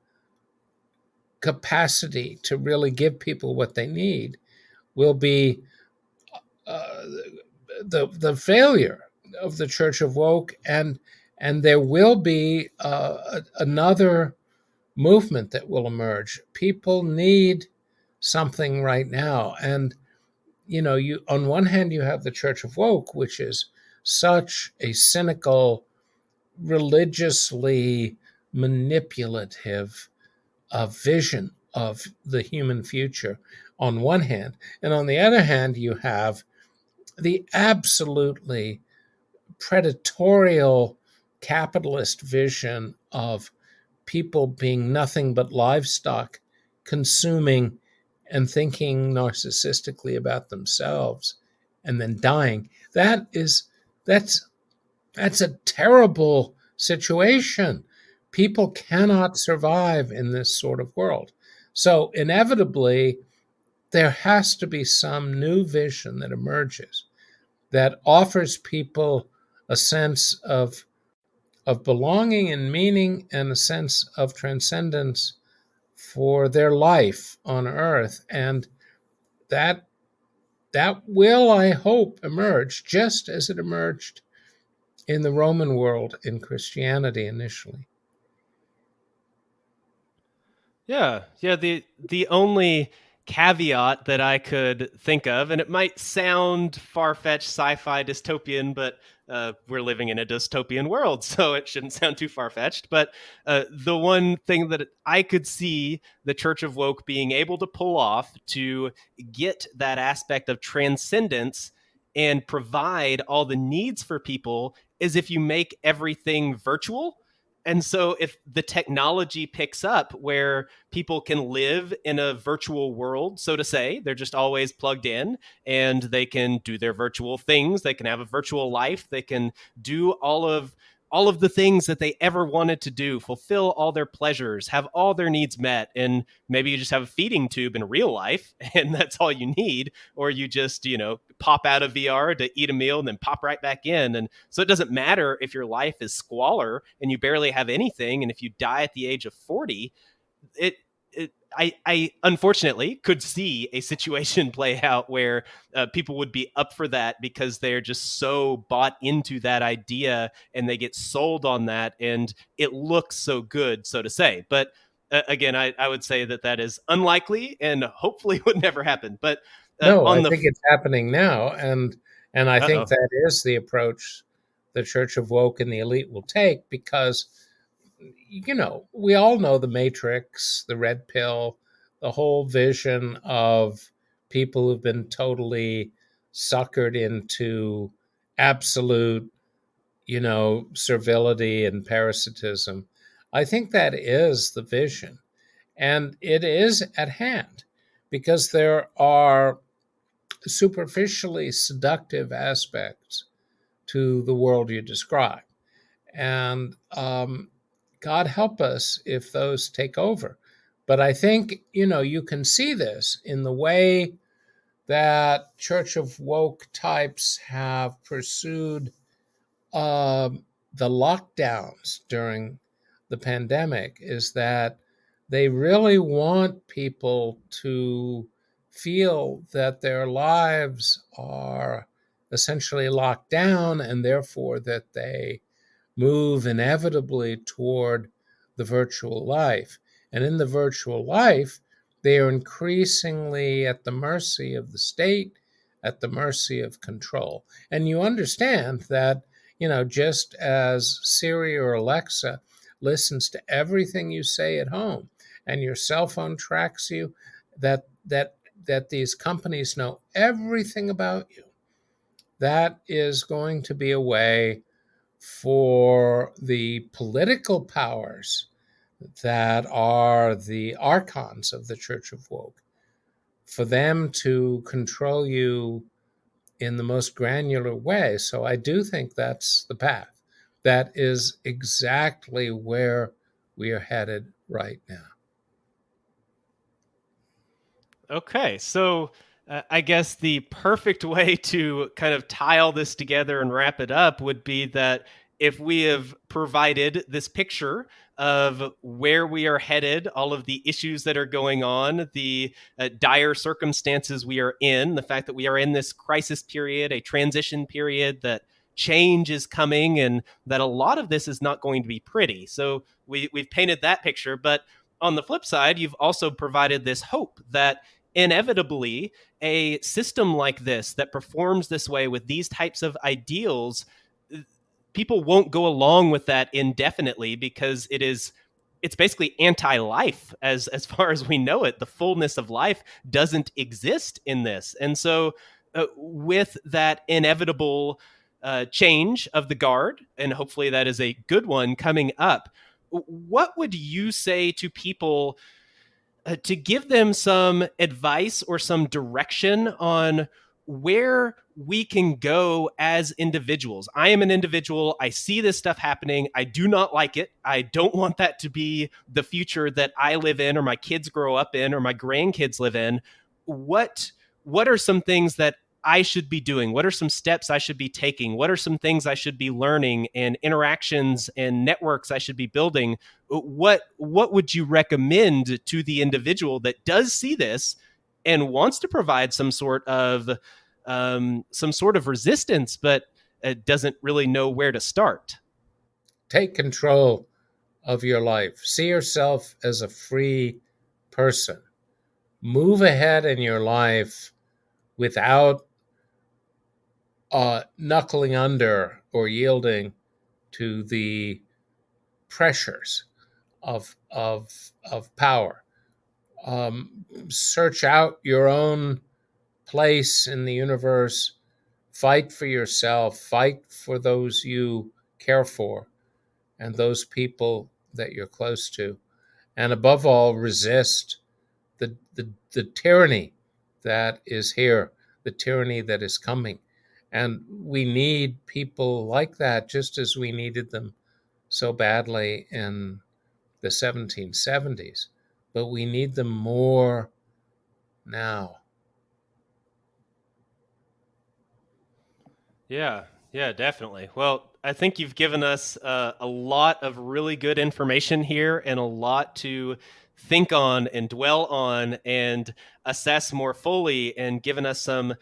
capacity to really give people what they need will be uh, the failure of the Church of Woke, and there will be another movement that will emerge. People need something right now, and you on one hand you have the Church of Woke, which is such a cynical, religiously manipulative vision of the human future on one hand. And on the other hand, you have the absolutely predatorial capitalist vision of people being nothing but livestock, consuming and thinking narcissistically about themselves and then dying. That's a terrible situation. People cannot survive in this sort of world. So inevitably, there has to be some new vision that emerges that offers people a sense of belonging and meaning and a sense of transcendence for their life on earth. And that will, I hope, emerge just as it emerged in the Roman world in Christianity initially. Yeah, yeah. The only caveat that I could think of, and it might sound far fetched, sci-fi, dystopian, but we're living in a dystopian world, so it shouldn't sound too far fetched. But the one thing that I could see the Church of Woke being able to pull off to get that aspect of transcendence and provide all the needs for people is if you make everything virtual. And so, if the technology picks up where people can live in a virtual world, so to say, they're just always plugged in and they can do their virtual things, they can have a virtual life, they can do all of the things that they ever wanted to do, fulfill all their pleasures, have all their needs met. And maybe you just have a feeding tube in real life and that's all you need, or you just, pop out of VR to eat a meal and then pop right back in. And so it doesn't matter if your life is squalor and you barely have anything. And if you die at the age of 40, it, I unfortunately could see a situation play out where people would be up for that because they're just so bought into that idea and they get sold on that and it looks so good, so to say. But again, I would say that is unlikely and hopefully would never happen. But No, I on the think it's happening now, and I think uh-oh. that is the approach the Church of Woke and the elite will take, because we all know the Matrix, the red pill, the whole vision of people who've been totally suckered into absolute, servility and parasitism. I think that is the vision. And it is at hand because there are superficially seductive aspects to the world you describe. And God help us if those take over. But I think, you can see this in the way that Church of Woke types have pursued the lockdowns during the pandemic is that they really want people to feel that their lives are essentially locked down, and therefore that they move inevitably toward the virtual life. And in the virtual life, they are increasingly at the mercy of the state, at the mercy of control. And you understand that, just as Siri or Alexa listens to everything you say at home, and your cell phone tracks you, that these companies know everything about you. That is going to be a way for the political powers that are the archons of the Church of Woke, for them to control you in the most granular way. So I do think that's the path. That is exactly where we are headed right now. Okay, so I guess the perfect way to kind of tie all this together and wrap it up would be that if we have provided this picture of where we are headed, all of the issues that are going on, the dire circumstances we are in, the fact that we are in this crisis period, a transition period, that change is coming, and that a lot of this is not going to be pretty. So we've painted that picture, but on the flip side, you've also provided this hope that inevitably a system like this that performs this way with these types of ideals, people won't go along with that indefinitely because it's basically anti-life as far as we know it. The fullness of life doesn't exist in this. And so with that inevitable change of the guard, and hopefully that is a good one coming up, what would you say to people to give them some advice or some direction on where we can go as individuals? I am an individual. I see this stuff happening. I do not like it. I don't want that to be the future that I live in, or my kids grow up in, or my grandkids live in. What are some things that I should be doing? What are some steps I should be taking? What are some things I should be learning, and interactions and networks I should be building? What would you recommend to the individual that does see this and wants to provide some sort of resistance, but doesn't really know where to start? Take control of your life. See yourself as a free person. Move ahead in your life without knuckling under or yielding to the pressures of power. Search out your own place in the universe. Fight for yourself. Fight for those you care for and those people that you're close to. And above all, resist the tyranny that is here, the tyranny that is coming. And we need people like that, just as we needed them so badly in the 1770s. But we need them more now. Yeah, yeah, definitely. Well, I think you've given us a lot of really good information here, and a lot to think on and dwell on and assess more fully, and given us some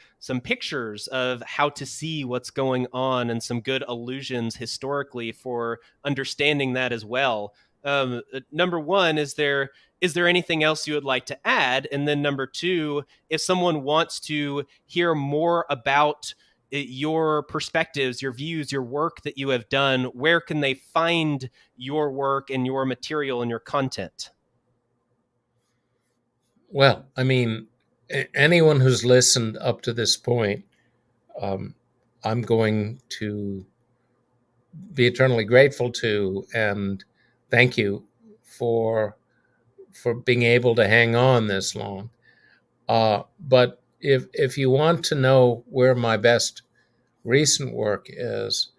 pictures of how to see what's going on, and some good allusions historically for understanding that as well. Number one, is there anything else you would like to add? And then number two, if someone wants to hear more about your perspectives, your views, your work that you have done, where can they find your work and your material and your content? Well, I mean, anyone who's listened up to this point, I'm going to be eternally grateful to, and thank you for being able to hang on this long. But if you want to know where my best recent work is,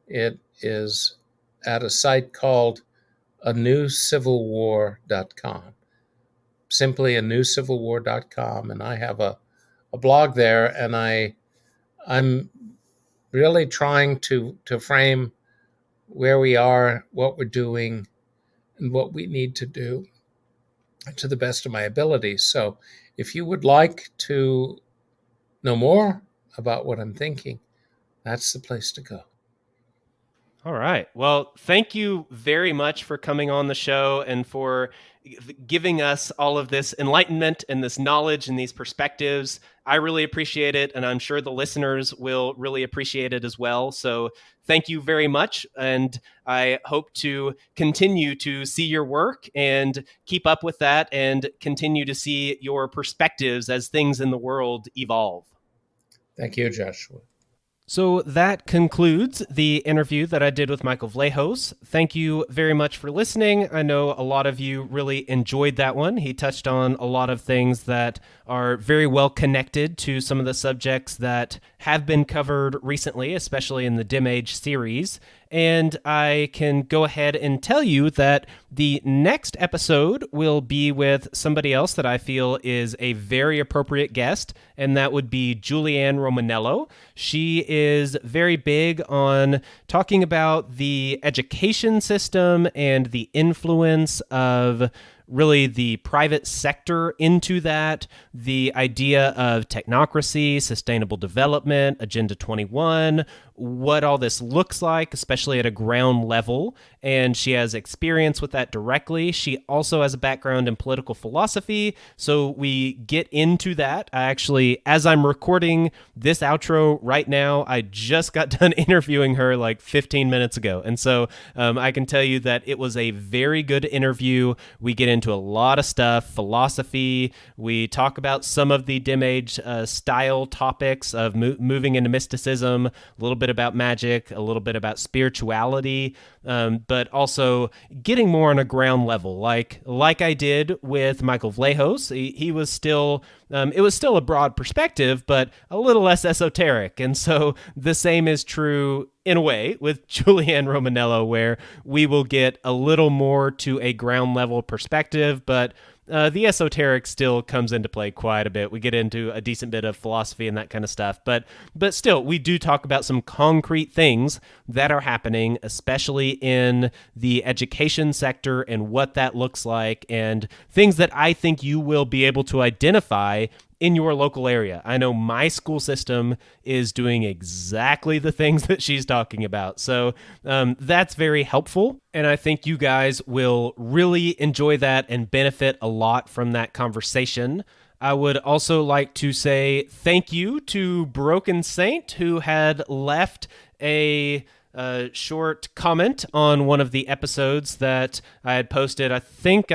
it is at a site called anewcivilwar.com. Simply anewcivilwar.com, and I have a blog there, and I'm really trying to frame where we are, what we're doing, and what we need to do to the best of my ability. So if you would like to know more about what I'm thinking, that's the place to go. All right. Well, thank you very much for coming on the show and for giving us all of this enlightenment and this knowledge and these perspectives. I really appreciate it, and I'm sure the listeners will really appreciate it as well. So thank you very much, and I hope to continue to see your work and keep up with that and continue to see your perspectives as things in the world evolve. Thank you, Joshua. So that concludes the interview that I did with Michael Vlahos. Thank you very much for listening. I know a lot of you really enjoyed that one. He touched on a lot of things that are very well connected to some of the subjects that have been covered recently, especially in the Dim Age series. And I can go ahead and tell you that the next episode will be with somebody else that I feel is a very appropriate guest, and that would be Julianne Romanello. She is very big on talking about the education system and the influence of really the private sector into that, the idea of technocracy, sustainable development, Agenda 21, what all this looks like, especially at a ground level. And she has experience with that directly. She also has a background in political philosophy. So we get into that. I actually, as I'm recording this outro right now, I just got done interviewing her like 15 minutes ago. And so I can tell you that it was a very good interview. We get into a lot of stuff, philosophy. We talk about some of the Dim Age style topics of moving into mysticism, a little bit about magic, a little bit about spirituality, but also getting more on a ground level, like I did with Michael Vlahos. He was still, it was still a broad perspective, but a little less esoteric. And so the same is true in a way with Julianne Romanello, where we will get a little more to a ground level perspective, but the esoteric still comes into play quite a bit. We get into a decent bit of philosophy and that kind of stuff, but still, we do talk about some concrete things that are happening, especially in the education sector and what that looks like, and things that I think you will be able to identify in your local area. I know my school system is doing exactly the things that she's talking about. So that's very helpful. And I think you guys will really enjoy that and benefit a lot from that conversation. I would also like to say thank you to Broken Saint, who had left a short comment on one of the episodes that I had posted. I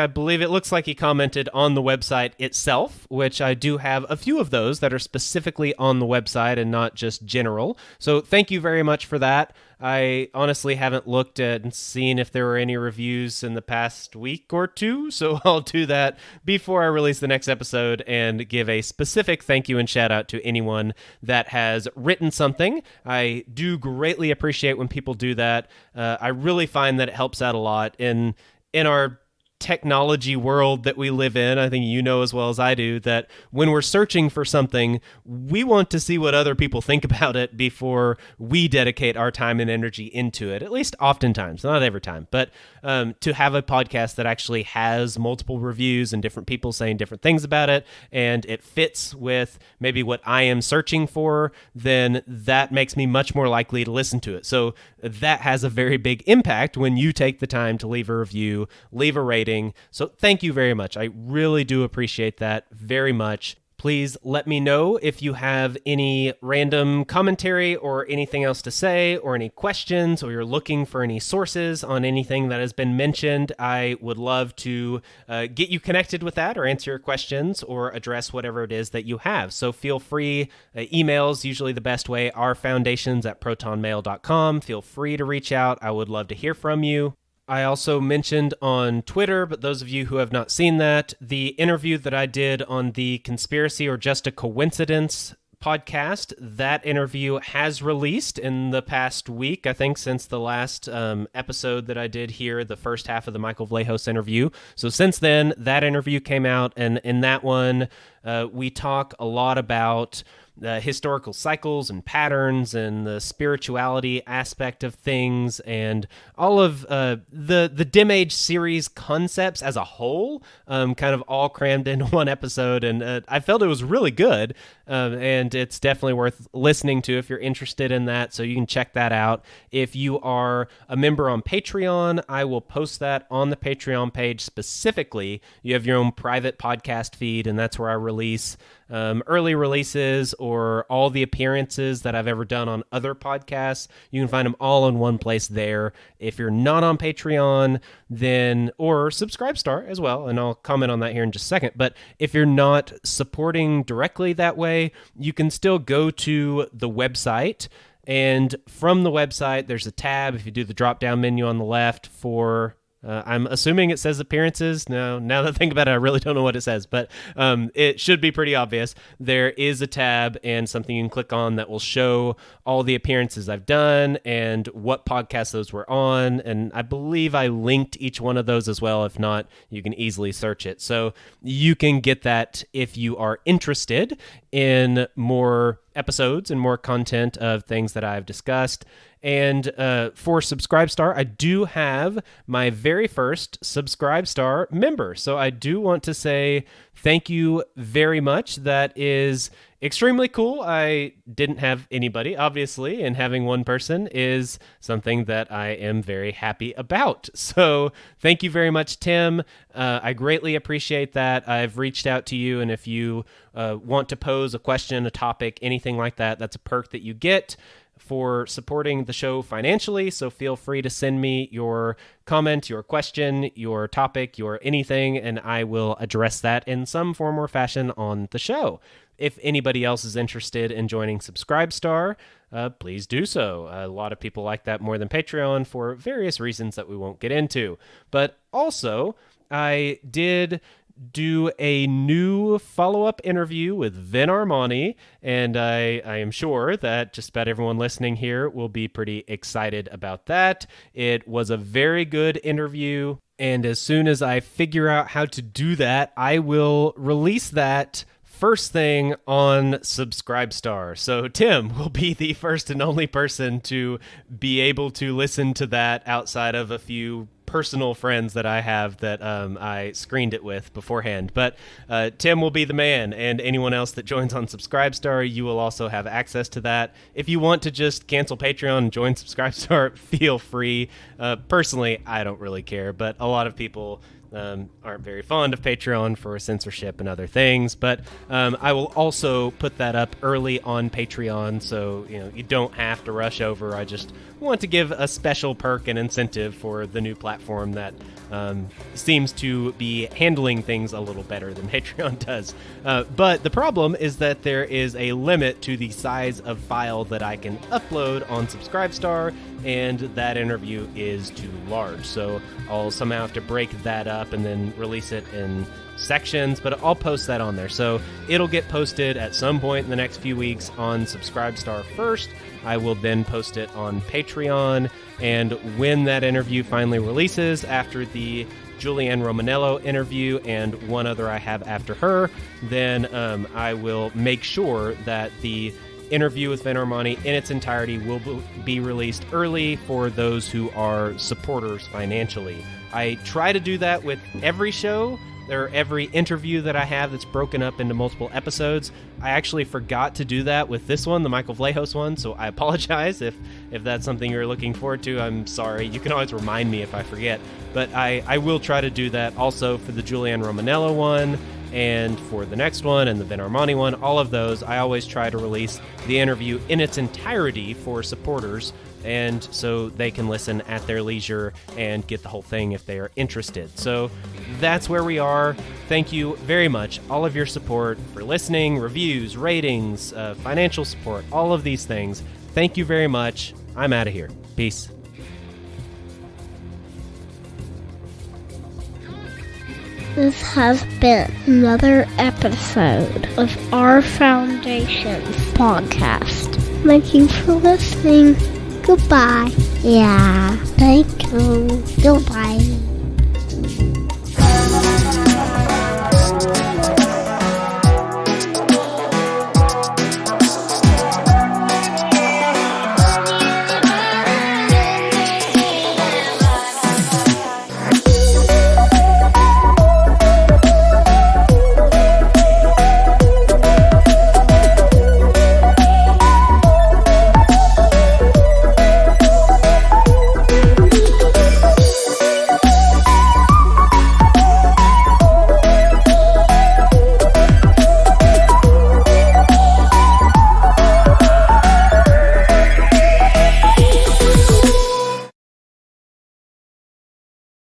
believe it looks like he commented on the website itself, which I do have a few of those that are specifically on the website and not just general. So thank you very much for that. I honestly haven't looked at and seen if there were any reviews in the past week or two, so I'll do that before I release the next episode and give a specific thank you and shout out to anyone that has written something. I do greatly appreciate when people do that. I really find that it helps out a lot in our technology world that we live in. I think you know as well as I do that when we're searching for something, we want to see what other people think about it before we dedicate our time and energy into it, at least oftentimes, not every time. But to have a podcast that actually has multiple reviews and different people saying different things about it, and it fits with maybe what I am searching for, then that makes me much more likely to listen to it. So that has a very big impact when you take the time to leave a review, leave a rating. So thank you very much. I really do appreciate that very much. Please let me know if you have any random commentary or anything else to say or any questions, or you're looking for any sources on anything that has been mentioned. I would love to get you connected with that or answer your questions or address whatever it is that you have. So feel free. Email's usually the best way, ourfoundations@protonmail.com. Feel free to reach out. I would love to hear from you. I also mentioned on Twitter, but those of you who have not seen that, the interview that I did on the Conspiracy or Just a Coincidence podcast, that interview has released in the past week, I think, since the last episode that I did here, the first half of the Michael Vlahos interview. So since then, that interview came out, and in that one, we talk a lot about historical cycles and patterns and the spirituality aspect of things and all of the Dim Age series concepts as a whole, kind of all crammed into one episode. And I felt it was really good, and it's definitely worth listening to if you're interested in that. So you can check that out. If you are a member on Patreon, I will post that on the Patreon page specifically. You have your own private podcast feed, and that's where I release early releases or all the appearances that I've ever done on other podcasts. You can find them all in one place there. If you're not on Patreon, then, or Subscribestar as well, and I'll comment on that here in just a second. But if you're not supporting directly that way, you can still go to the website, and from the website, there's a tab, if you do the drop-down menu on the left, for I'm assuming it says appearances. No, now that I think about it, I really don't know what it says, but it should be pretty obvious. There is a tab and something you can click on that will show all the appearances I've done and what podcasts those were on. And I believe I linked each one of those as well. If not, you can easily search it. So you can get that if you are interested in more episodes and more content of things that I've discussed. And for Subscribestar, I do have my very first Subscribestar member. So I do want to say thank you very much. That is extremely cool. I didn't have anybody, obviously, and having one person is something that I am very happy about. So thank you very much, Tim. I greatly appreciate that. I've reached out to you, and if you want to pose a question, a topic, anything like that, that's a perk that you get for supporting the show financially. So feel free to send me your comment, your question, your topic, your anything, and I will address that in some form or fashion on the show. If anybody else is interested in joining Subscribestar, please do so. A lot of people like that more than Patreon for various reasons that we won't get into. But also, I did do a new follow-up interview with Vin Armani, and I am sure that just about everyone listening here will be pretty excited about that. It was a very good interview, and as soon as I figure out how to do that, I will release that first thing on Subscribestar. So Tim will be the first and only person to be able to listen to that outside of a few personal friends that I have that I screened it with beforehand. But Tim will be the man, and anyone else that joins on Subscribestar, you will also have access to that. If you want to just cancel Patreon and join Subscribestar, feel free. Personally, I don't really care, but a lot of people aren't very fond of Patreon for censorship and other things, but I will also put that up early on Patreon, so you don't have to rush over. I just want to give a special perk and incentive for the new platform that seems to be handling things a little better than Patreon does. But the problem is that there is a limit to the size of file that I can upload on Subscribestar, and that interview is too large. So I'll somehow have to break that up and then release it in sections, but I'll post that on there. So it'll get posted at some point in the next few weeks on Subscribestar first. I will then post it on Patreon, and when that interview finally releases, after the Julianne Romanello interview and one other I have after her, then I will make sure that the interview with Vin Armani in its entirety will be released early for those who are supporters financially. I try to do that with every show, or every interview that I have that's broken up into multiple episodes. I actually forgot to do that with this one, the Michael Vlahos one, so I apologize if that's something you're looking forward to. I'm sorry. You can always remind me if I forget. But I will try to do that also for the Julianne Romanello one, and for the next one, and the Vin Armani one. All of those, I always try to release the interview in its entirety for supporters, and so they can listen at their leisure and get the whole thing if they are interested. So that's where we are. Thank you very much, all of your support for listening, reviews, ratings, financial support, all of these things. Thank you very much. I'm out of here. Peace. This has been another episode of Our Foundations podcast. Thank you for listening. Goodbye. Yeah, thank you. Goodbye.